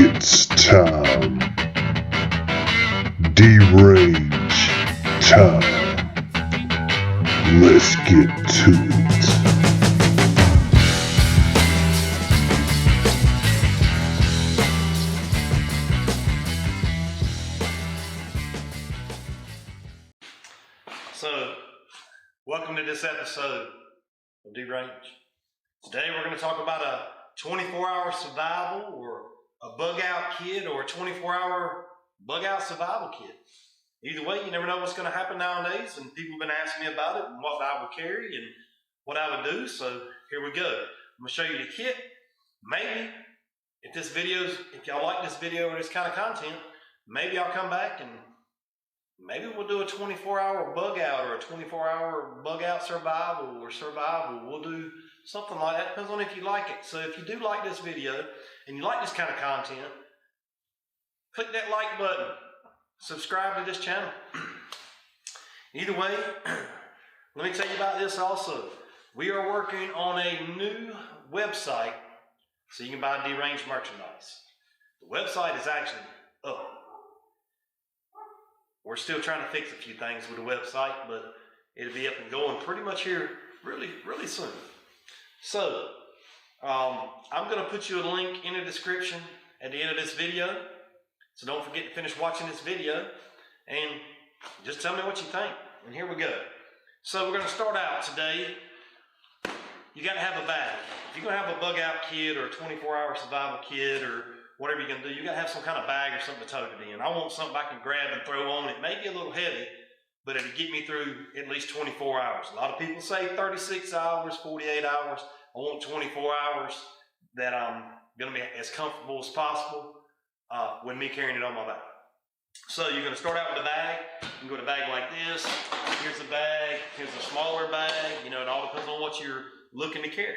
It's time. Derange time. Let's get to it. So, welcome to this episode of Derange. Today we're going to talk about a 24-hour survival or a bug-out kit or a 24-hour bug-out survival kit. Either way, you never know what's going to happen nowadays, and people have been asking me about it and what I would carry and what I would do, so here we go. I'm going to show you the kit. Maybe, if y'all like this video or this kind of content, maybe I'll come back and maybe we'll do a 24-hour bug out or a 24-hour bug out survival. We'll do something like that. Depends on if you like it. So if you do like this video and you like this kind of content, click that like button. Subscribe to this channel. Either way, let me tell you about this also. We are working on a new website so you can buy Deranged merchandise. The website is actually up. We're still trying to fix a few things with the website, but it'll be up and going pretty much here really soon. So, I'm going to put you a link in the description at the end of this video. So don't forget to finish watching this video and just tell me what you think. And here we go. So we're going to start out today. You got to have a bag. If you're going to have a bug out kit or a 24-hour survival kit or whatever you're going to do, you got to have some kind of bag or something to tote it in. I want something I can grab and throw on. It may be a little heavy, but it'll get me through at least 24 hours. A lot of people say 36 hours, 48 hours. I want 24 hours that I'm going to be as comfortable as possible with me carrying it on my back. So you're going to start out with a bag. You can go with a bag like this. Here's a bag. Here's a smaller bag. You know, it all depends on what you're looking to carry.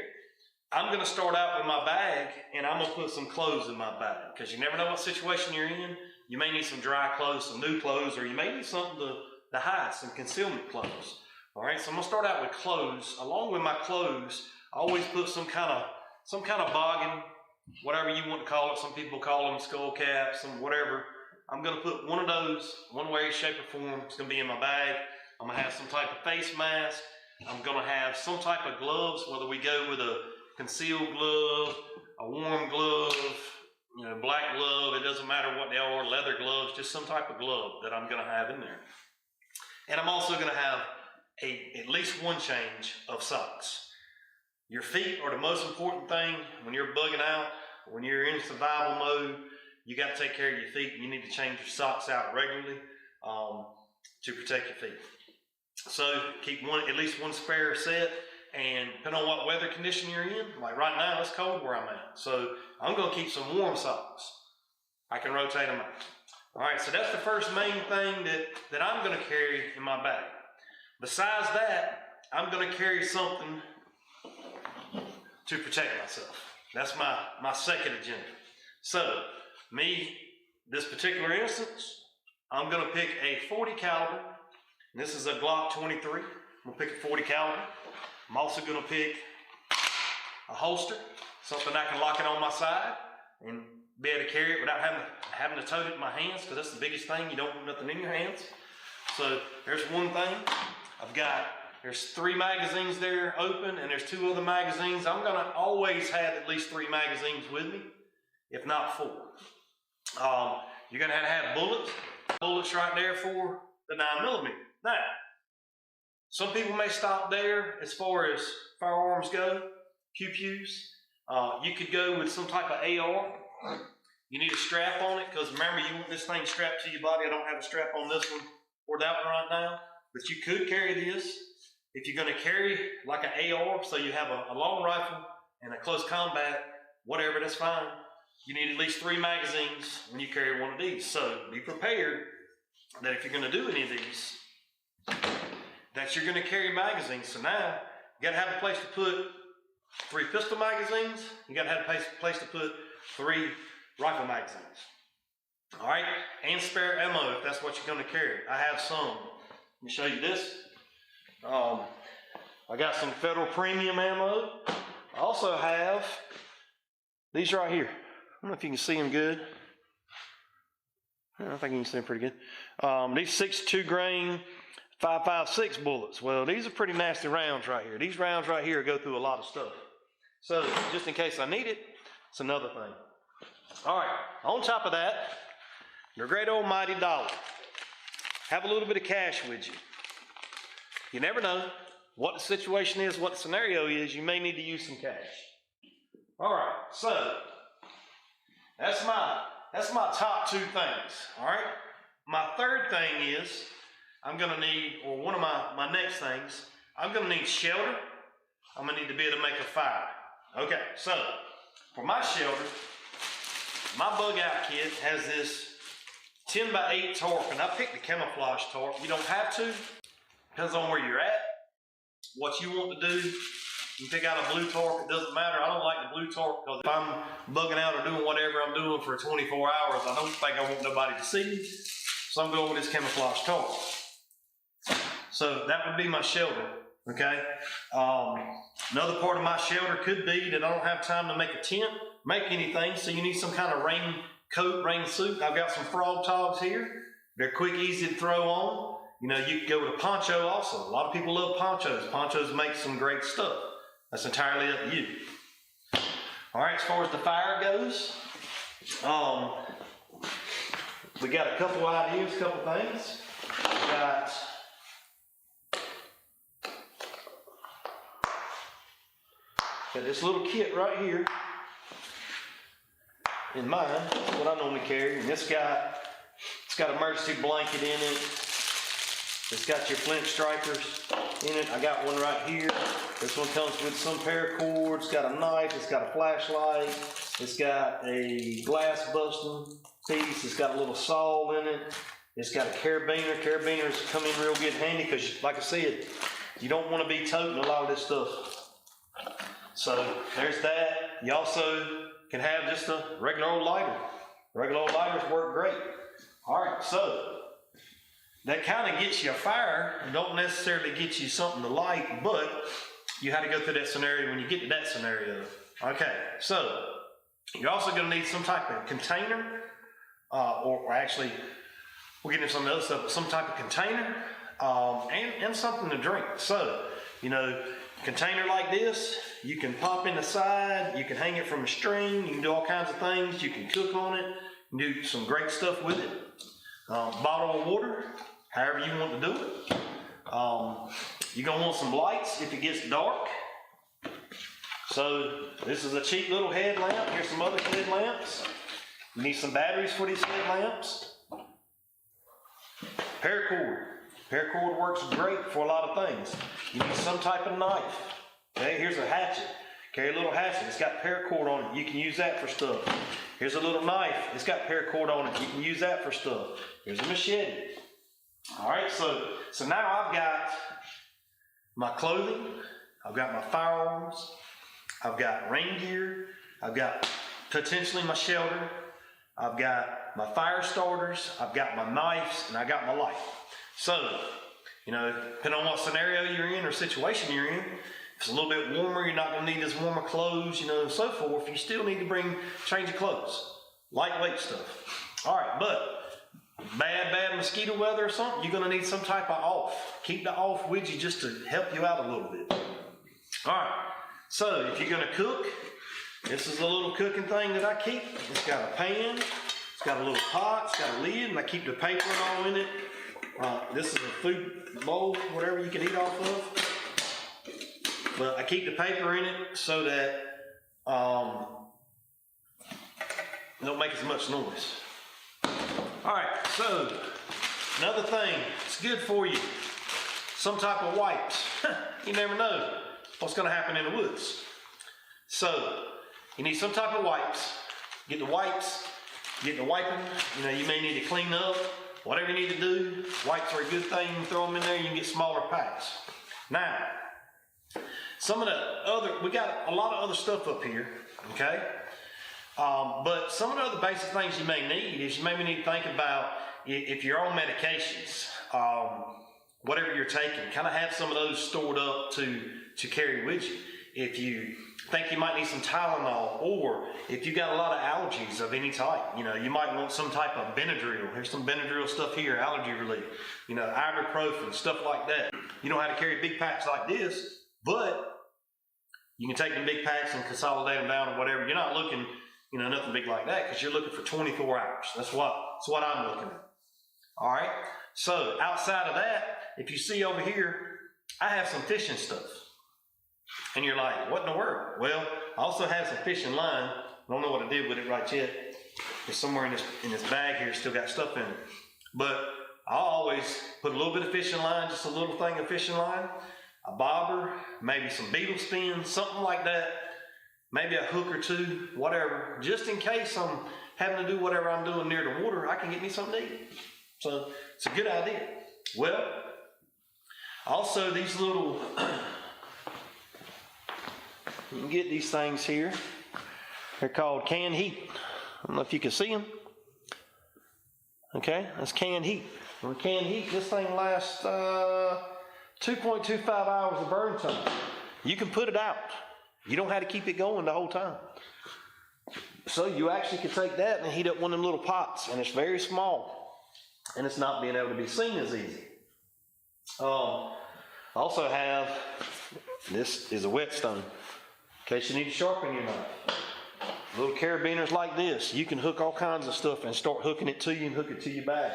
I'm going to start out with my bag, and I'm going to put some clothes in my bag because you never know what situation you're in. You may need some dry clothes, some new clothes, or you may need something to hide, some concealment clothes. All right, so I'm going to start out with clothes. Along with my clothes, I always put some kind of boggin, whatever you want to call it. Some people call them skull caps, some whatever. I'm going to put one of those, one way, shape, or form. It's going to be in my bag. I'm going to have some type of face mask. I'm going to have some type of gloves, whether we go with a concealed glove, a warm glove, you know, black glove, it doesn't matter what they are, leather gloves, just some type of glove that I'm going to have in there. And I'm also going to have at least one change of socks. Your feet are the most important thing when you're bugging out, when you're in survival mode. You got to take care of your feet. You need to change your socks out regularly to protect your feet. So keep at least one spare set. And depending on what weather condition you're in, like right now, it's cold where I'm at. So I'm going to keep some warm socks. I can rotate them out. All right, so that's the first main thing that I'm going to carry in my bag. Besides that, I'm going to carry something to protect myself. That's my second agenda. So, this particular instance, I'm going to pick a 40 caliber. And this is a Glock 23. I'm going to pick a 40 caliber. I'm also going to pick a holster, something I can lock it on my side and be able to carry it without having to tote it in my hands, because that's the biggest thing. You don't want nothing in your hands. So there's one thing. There's 3 magazines there open, and there's 2 other magazines. I'm going to always have at least 3 magazines with me, if not 4. You're going to have bullets right there for the 9mm. Now, some people may stop there as far as firearms go, pew-pews. You could go with some type of AR. You need a strap on it, because remember, you want this thing strapped to your body. I don't have a strap on this one or that one right now, but you could carry this. If you're going to carry like an AR, so you have a long rifle and a close combat, whatever, that's fine. You need at least 3 magazines when you carry one of these. So be prepared that if you're going to do any of these, that you're going to carry magazines. So now, you got to have a place to put 3 pistol magazines. You got to have a place to put 3 rifle magazines. All right, and spare ammo if that's what you're going to carry. I have some. Let me show you this. I got some Federal Premium ammo. I also have these right here. don't know if you can see them good. I think you can see them pretty good. These 62 grain 5.56 bullets. Well, these are pretty nasty rounds right here. These rounds right here go through a lot of stuff. So just in case I need it, it's another thing. All right, on top of that, your great old mighty dollar. Have a little bit of cash with you. You never know what the situation is, what the scenario is. You may need to use some cash. All right, so that's my top two things. All right, my third thing is I'm gonna need, or one of my next things, I'm gonna need shelter. I'm gonna need to be able to make a fire. Okay, so for my shelter, my bug out kit has this 10x8 tarp, and I picked the camouflage tarp. You don't have to, depends on where you're at, what you want to do. You pick out a blue tarp, it doesn't matter. I don't like the blue tarp because if I'm bugging out or doing whatever I'm doing for 24 hours, I don't think I want nobody to see me. So I'm going with this camouflage tarp. So that would be my shelter, okay? Another part of my shelter could be that I don't have time to make a tent, make anything, so you need some kind of rain coat, rain suit. I've got some frog togs here. They're quick, easy to throw on. You know, you can go with a poncho also. A lot of people love ponchos. Ponchos make some great stuff. That's entirely up to you. All right, as far as the fire goes, we got a couple ideas, a couple things. We got this little kit right here in mine. That's what I normally carry. And it's got emergency blanket in it. It's got your flint strikers in it. I got one right here. This one comes with some paracord. It's got a knife. It's got a flashlight. It's got a glass busting piece. It's got a little saw in it. It's got a carabiner. Carabiners come in real good handy because, like I said, you don't want to be toting a lot of this stuff. So there's that. You also can have just a regular old lighter. Regular old lighters work great. All right, so that kind of gets you a fire. It don't necessarily get you something to light, but you had to go through that scenario when you get to that scenario. Okay, so you're also going to need some type of container, or actually, we'll get into some other stuff, but some type of container, and something to drink. So, you know, container like this, you can pop in the side, you can hang it from a string, you can do all kinds of things, you can cook on it, you can do some great stuff with it. Bottle of water, however you want to do it. You're going to want some lights if it gets dark. So this is a cheap little headlamp. Here's some other headlamps. You need some batteries for these headlamps. Paracord. Paracord works great for a lot of things. You need some type of knife. Okay, here's a hatchet. Carry a little hatchet. It's got paracord on it. You can use that for stuff. Here's a little knife. It's got paracord on it. You can use that for stuff. Here's a machete. All right, so now I've got my clothing. I've got my firearms. I've got rain gear. I've got potentially my shelter. I've got my fire starters. I've got my knives, and I got my light. So, you know, depending on what scenario you're in or situation you're in, if it's a little bit warmer, you're not going to need as warmer clothes, you know, and so forth. You still need to change of clothes. Lightweight stuff. All right, but bad mosquito weather or something, you're going to need some type of off. Keep the off with you just to help you out a little bit. All right, so if you're going to cook, this is a little cooking thing that I keep. It's got a pan, it's got a little pot, it's got a lid, and I keep the paper and all in it. This is a food bowl, whatever you can eat off of. But I keep the paper in it so that it don't make as much noise. All right, so another thing, it's good for you. Some type of wipes. You never know what's going to happen in the woods. So you need some type of wipes. Get the wipes, get the wiping. You know, you may need to clean up. Whatever you need to do, wipes are a good thing. You throw them in there, you can get smaller packs. Now, some of the other, we got a lot of other stuff up here, okay? But some of the other basic things you may need is you maybe need to think about if you're on medications, whatever you're taking, kind of have some of those stored up to carry with you. if you think you might need some Tylenol, or if you got a lot of allergies of any type, you know, you might want some type of Benadryl. Here's some Benadryl stuff here, allergy relief, you know, ibuprofen, stuff like that. You don't have to carry big packs like this, but you can take them big packs and consolidate them down or whatever. You're not looking, you know, nothing big like that, because you're looking for 24 hours. That's what I'm looking at. All right. So outside of that, if you see over here, I have some fishing stuff. And you're like, what in the world? Well, I also have some fishing line. I don't know what I did with it right yet. It's somewhere in this bag here, still got stuff in it. But I always put a little bit of fishing line, just a little thing of fishing line, a bobber, maybe some beetle spins, something like that. Maybe a hook or two, whatever. Just in case I'm having to do whatever I'm doing near the water, I can get me something to eat. So it's a good idea. Well, also these little, you can get these things here. They're called canned heat. I don't know if you can see them. Okay, that's canned heat. On canned heat, this thing lasts 2.25 hours of burn time. You can put it out. You don't have to keep it going the whole time. So you actually can take that and heat up one of them little pots, and it's very small. And it's not being able to be seen as easy. I also have, this is a whetstone, in case you need to sharpen your knife. Little carabiners like this, you can hook all kinds of stuff and start hooking it to you and hook it to your bag.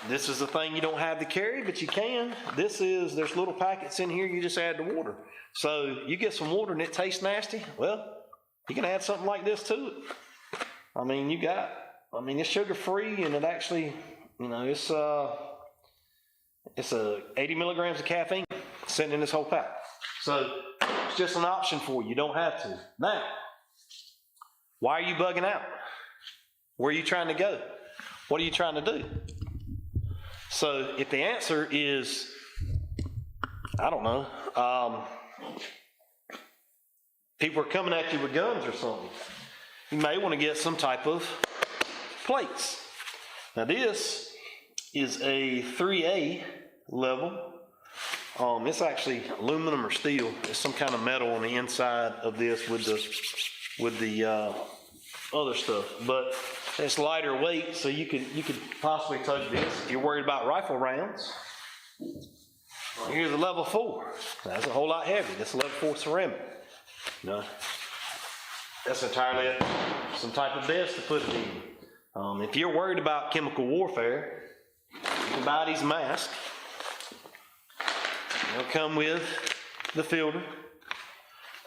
This is a thing you don't have to carry, but you can. There's little packets in here, you just add the water. So you get some water and it tastes nasty, well, you can add something like this to it. I mean, it's sugar free, and it actually, you know, it's 80 milligrams of caffeine sitting in this whole pack. So it's just an option for you. You don't have to. Now, why are you bugging out? Where are you trying to go? What are you trying to do? So if the answer is, I don't know, people are coming at you with guns or something, you may want to get some type of plates. Now this is a 3A level. It's actually aluminum or steel. It's some kind of metal on the inside of this with the other stuff, but it's lighter weight, so you could possibly tote this if you're worried about rifle rounds. Here's a level 4. That's a whole lot heavy. That's a level 4 ceramic. No, that's entirely some type of vest to put it in. If you're worried about chemical warfare, you can buy these masks. They'll come with the filter,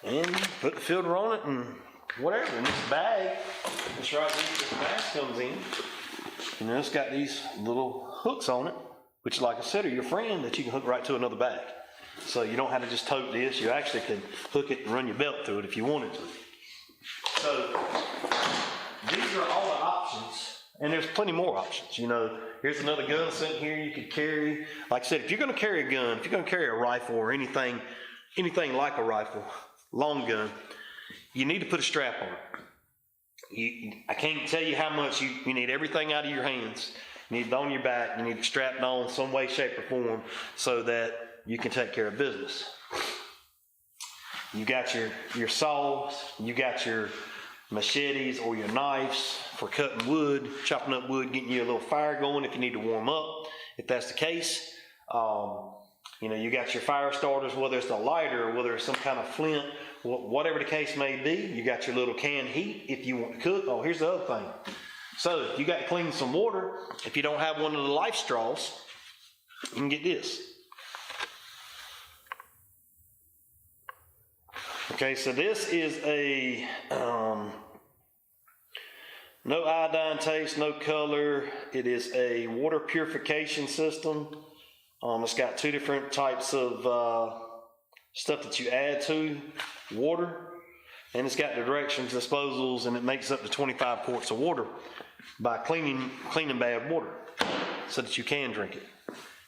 and put the filter on it and whatever. And this bag, this right here, this mask comes in, and it's got these little hooks on it, which, like I said, are your friend that you can hook right to another bag. So you don't have to just tote this. You actually can hook it and run your belt through it if you wanted to. So these are all the options, and there's plenty more options. You know, here's another gun sitting here you could carry. Like I said, if you're going to carry a gun, if you're going to carry a rifle or anything like a rifle, long gun, you need to put a strap on it. I can't tell you how much you need everything out of your hands. You need it on your back. You need it strapped on some way, shape, or form so that you can take care of business. You got your saws, you got your machetes or your knives for cutting wood, chopping up wood, getting you a little fire going if you need to warm up. If that's the case, you know, you got your fire starters, whether it's a lighter or whether it's some kind of flint, whatever the case may be. You got your little canned heat if you want to cook. Oh, here's the other thing. So you got to clean some water. If you don't have one of the life straws, you can get this. Okay, so this is a no iodine taste, no color. It is a water purification system. It's got 2 different types of stuff that you add to water, and it's got the directions, disposals, and it makes up to 25 quarts of water by cleaning bad water so that you can drink it.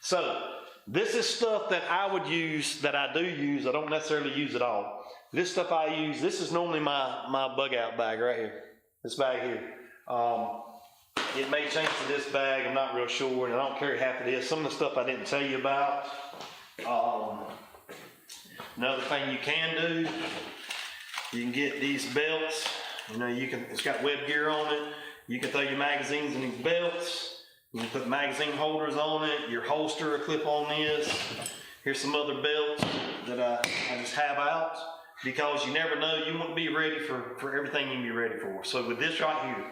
So this is stuff that I would use, that I do use. I don't necessarily use it all. This stuff I use, this is normally my bug out bag right here. This bag here. It may change to this bag, I'm not real sure, and I don't carry half of this. Some of the stuff I didn't tell you about. Another thing you can do, you can get these belts. You know, it's got web gear on it. You can throw your magazines in these belts. You can put magazine holders on it, your holster, a clip on this. Here's some other belts that I just have out, because you never know, you want to be ready for everything you can be ready for. So with this right here,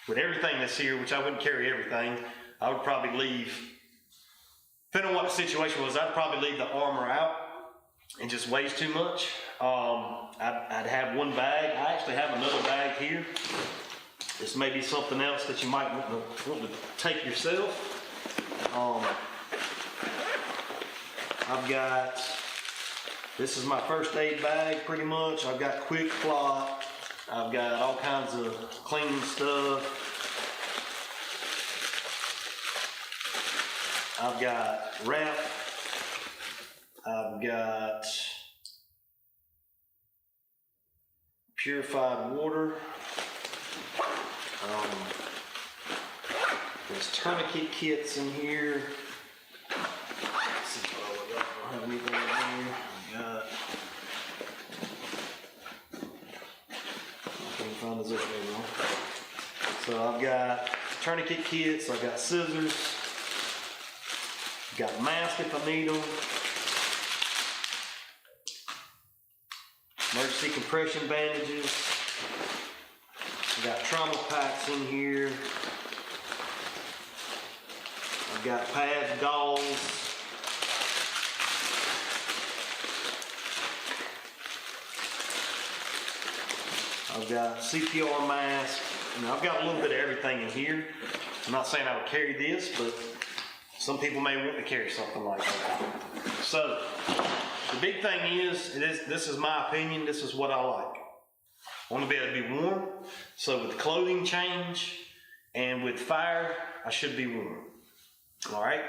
with everything that's here, which I wouldn't carry everything, I would probably leave, depending on what the situation was, I'd probably leave the armor out. It just weighs too much. I'd have one bag. I actually have another bag here. This may be something else that you might want to take yourself. I've got, this is my first aid bag pretty much. I've got Quick Clot. I've got all kinds of cleaning stuff. I've got wrap. I've got purified water. There's tourniquet kits in here. Let's see if I don't have anything in here. I can't find the zip anymore. So I've got tourniquet kits. I've got scissors. I've got masks if I need them. Emergency compression bandages. I've got trauma packs in here. I've got pads, gauze. I've got CPR mask. I've got a little bit of everything in here. I'm not saying I would carry this, but some people may want to carry something like that. So, the big thing is, this is my opinion, this is what I like. I want to be able to be warm, so with the clothing change and with fire, I should be warm. All right?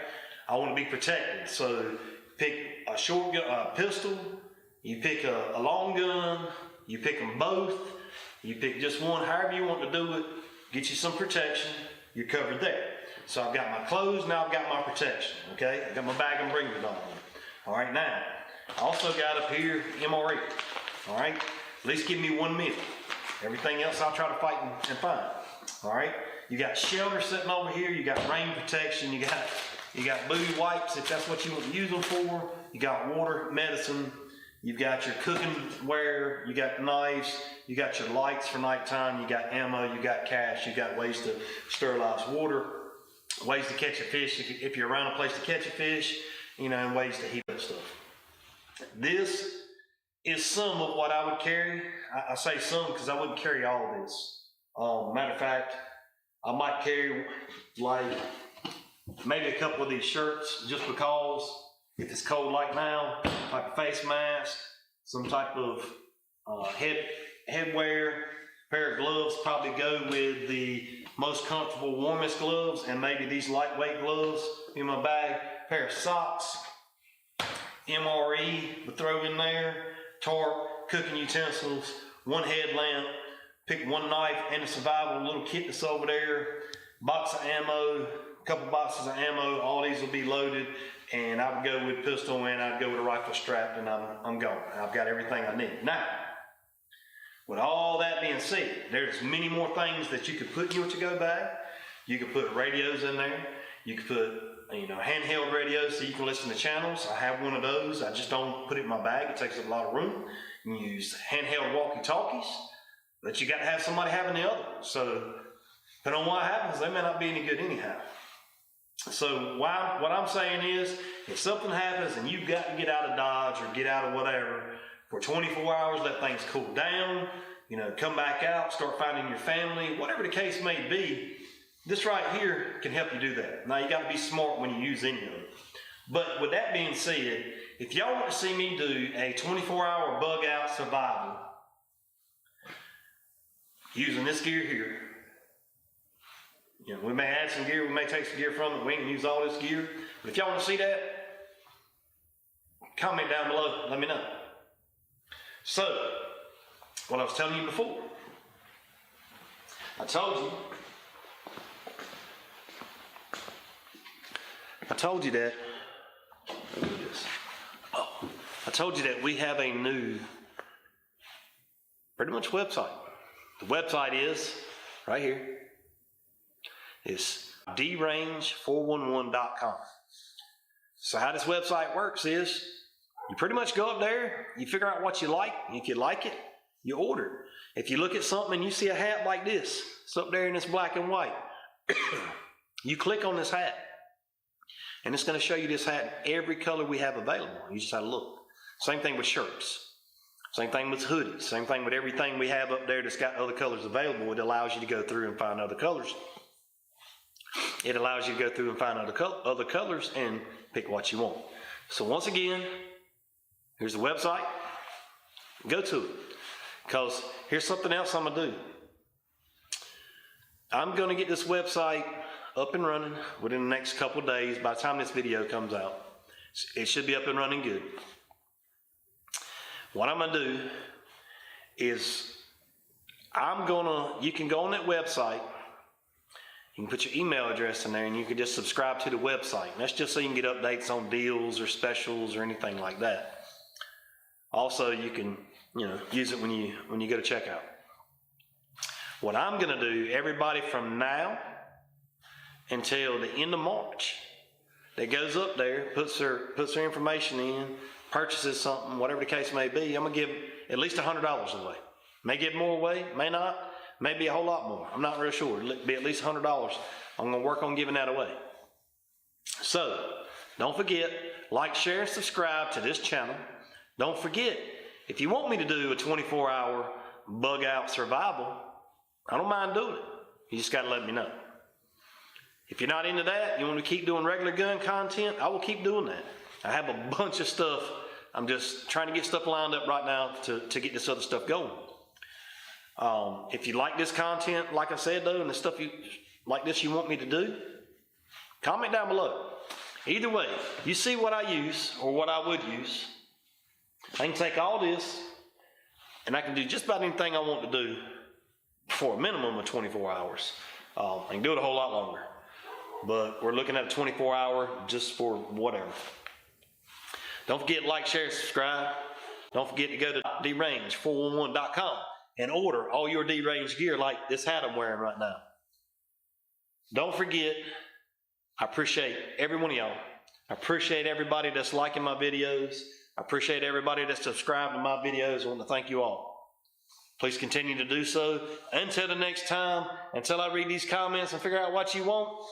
I want to be protected, so pick a short gun, a pistol, you pick a long gun, you pick them both, you pick just one, however you want to do it, get you some protection, you're covered there. So I've got my clothes, now I've got my protection, okay? I've got my bag and bring it on. All right, now, I also got up here MRE, all right? At least give me 1 meal. Everything else I'll try to fight and find, all right? You got shelter sitting over here, you got rain protection, you got booty wipes if that's what you want to use them for, you got water, medicine, you've got your cooking ware, you got knives, you got your lights for nighttime, you got ammo, you got cash, you got ways to sterilize water, ways to catch a fish if you're around a place to catch a fish, you know, and ways to heat up stuff. This is some of what I would carry. I say some because I wouldn't carry all of this. Matter of fact, I might carry like maybe a couple of these shirts just because if it's cold like now, like a face mask, some type of headwear, pair of gloves probably go with the most comfortable, warmest gloves, and maybe these lightweight gloves in my bag, pair of socks, MRE would throw in there, tarp, cooking utensils, one headlamp, pick one knife and a survival little kit that's over there, box of ammo, a couple boxes of ammo, all these will be loaded, and I would go with pistol and I'd go with a rifle strap, and I'm going. I've got everything I need. Now, with all that being said, there's many more things that you could put in your to-go bag. You could put radios in there. You could put, handheld radios so you can listen to channels. I have one of those. I just don't put it in my bag. It takes up a lot of room. You can use handheld walkie-talkies, but you got to have somebody having the other. So, depending on what happens, they may not be any good anyhow. So, what I'm saying is, if something happens and you've got to get out of Dodge or get out of whatever, for 24 hours, let things cool down, come back out, start finding your family, whatever the case may be, this right here can help you do that. Now, you got to be smart when you use any of it. But with that being said, if y'all want to see me do a 24-hour bug-out survival using this gear here, we may add some gear, we may take some gear from it, we can use all this gear. But if y'all want to see that, comment down below, let me know. So, what I was telling you before, I told you that, told you that we have a new, pretty much website. The website is right here. It's drange411.com. So how this website works is you pretty much go up there, you figure out what you like. If you like it, you order it. If you look at something and you see a hat like this, it's up there and it's black and white. You click on this hat and it's going to show you this hat in every color we have available. You just have to look. Same thing with shirts. Same thing with hoodies. Same thing with everything we have up there that's got other colors available. It allows you to go through and find other colors. It allows you to go through and find other colors and pick what you want. So once again, here's the website. Go to it. Because here's something else I'm going to do. I'm going to get this website up and running within the next couple of days. By the time this video comes out, it should be up and running good. What I'm going to do is you can go on that website. You can put your email address in there and you can just subscribe to the website. And that's just so you can get updates on deals or specials or anything like that. Also, you can, use it when you go to checkout. What I'm going to do, everybody from now until the end of March that goes up there, puts their information in, purchases something, whatever the case may be, I'm going to give at least $100 away. May give more away, may not. Maybe a whole lot more. I'm not real sure. It'll be at least $100. I'm going to work on giving that away. So, don't forget, like, share, and subscribe to this channel. Don't forget, if you want me to do a 24-hour bug-out survival, I don't mind doing it. You just got to let me know. If you're not into that, you want to keep doing regular gun content, I will keep doing that. I have a bunch of stuff. I'm just trying to get stuff lined up right now to get this other stuff going. If you like this content, like I said though, and the stuff like this you want me to do, comment down below. Either way, you see what I use or what I would use. I can take all this and I can do just about anything I want to do for a minimum of 24 hours. I can do it a whole lot longer, but we're looking at a 24-hour just for whatever. Don't forget to like, share, subscribe. Don't forget to go to drange411.com and order all your D-Range gear like this hat I'm wearing right now. Don't forget, I appreciate every one of y'all. I appreciate everybody that's liking my videos. I appreciate everybody that's subscribed to my videos. I want to thank you all. Please continue to do so. Until the next time, until I read these comments and figure out what you want,